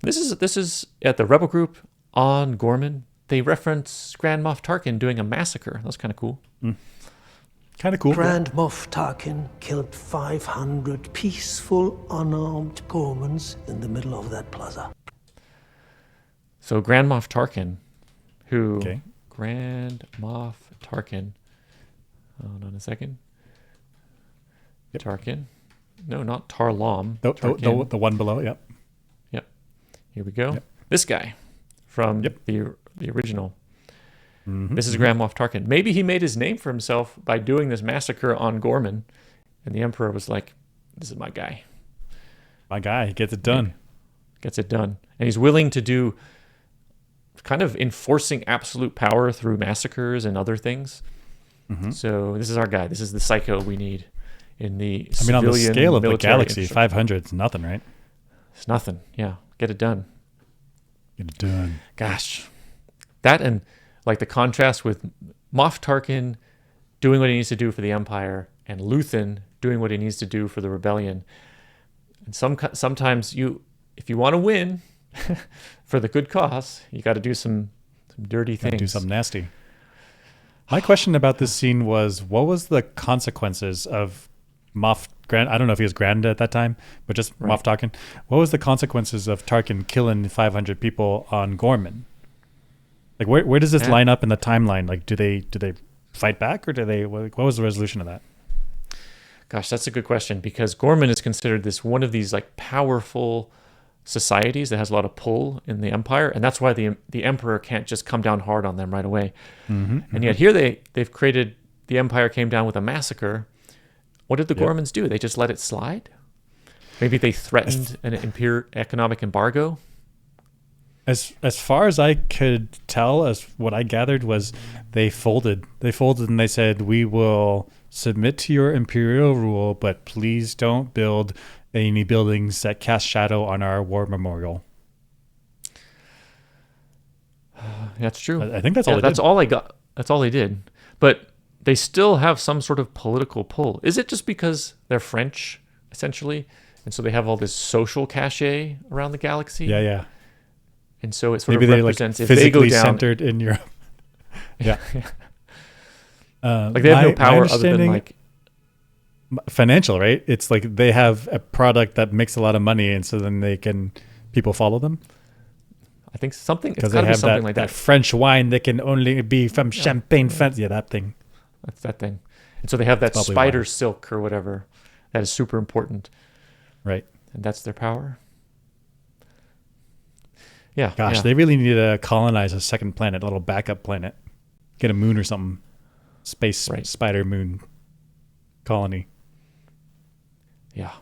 This is at the rebel group on Gorman. They reference Grand Moff Tarkin doing a massacre. That's kind of cool. Kind of cool. Grand Moff Tarkin killed 500 peaceful, unarmed Gormans in the middle of that plaza. So Grand Moff Tarkin, who... Okay. Grand Moff Tarkin. Hold on a second. Yep. Tarkin. No, not Tarlom. The one below, yep. Yep. Here we go. Yep. This guy from Yep. the original. Mm-hmm. This is Grand Moff Tarkin. Maybe he made his name for himself by doing this massacre on Gorman, and the Emperor was like, "This is my guy. My guy, he gets it done." Gets it done, and he's willing to do kind of enforcing absolute power through massacres and other things. Mm-hmm. So this is our guy. This is the psycho we need in the I mean, on the civilian scale of the military galaxy, infrastructure. 500 is nothing, right? It's nothing. Yeah, get it done. Get it done. Gosh, that and like the contrast with Moff Tarkin doing what he needs to do for the Empire and Luthen doing what he needs to do for the Rebellion. And sometimes if you want to win for the good cause, you got to do some dirty things. Do something nasty. My question about this scene was, what was the consequences of Moff Grand? I don't know if he was Grand at that time, but just Right. Moff Tarkin. What was the consequences of Tarkin killing 500 people on Gorman? Like, where does this line up in the timeline? Like, do they fight back, or do they? What was the resolution of that? Gosh, that's a good question, because Gorman is considered one of these like powerful societies that has a lot of pull in the Empire, and that's why the Emperor can't just come down hard on them right away. And yet here they've created, the Empire came down with a massacre. What did the Gormans do? They just let it slide? Maybe they threatened an economic embargo? As far as I could tell, as what I gathered was they folded. They folded and they said, "We will submit to your imperial rule, but please don't build any buildings that cast shadow on our war memorial." That's true. I think that's all. That's all I got. That's all they did. But they still have some sort of political pull. Is it just because they're French, essentially, and so they have all this social cachet around the galaxy? Yeah. And so it sort Maybe of they're like represents if they go physically down, centered in Europe. Yeah. like they have no power other than like financial, right? It's like they have a product that makes a lot of money, and so then people follow them. I think something. It's Because got they to be have something that, like that that. French wine that can only be from Champagne, France. Yeah, that thing. That's that thing. And so they have that Probably spider why. silk or whatever that is super important, Right. and that's their power. Yeah. Gosh, yeah. they really need to colonize a second planet, a little backup planet. Get a moon or something. Space Right. spider moon colony. Yeah.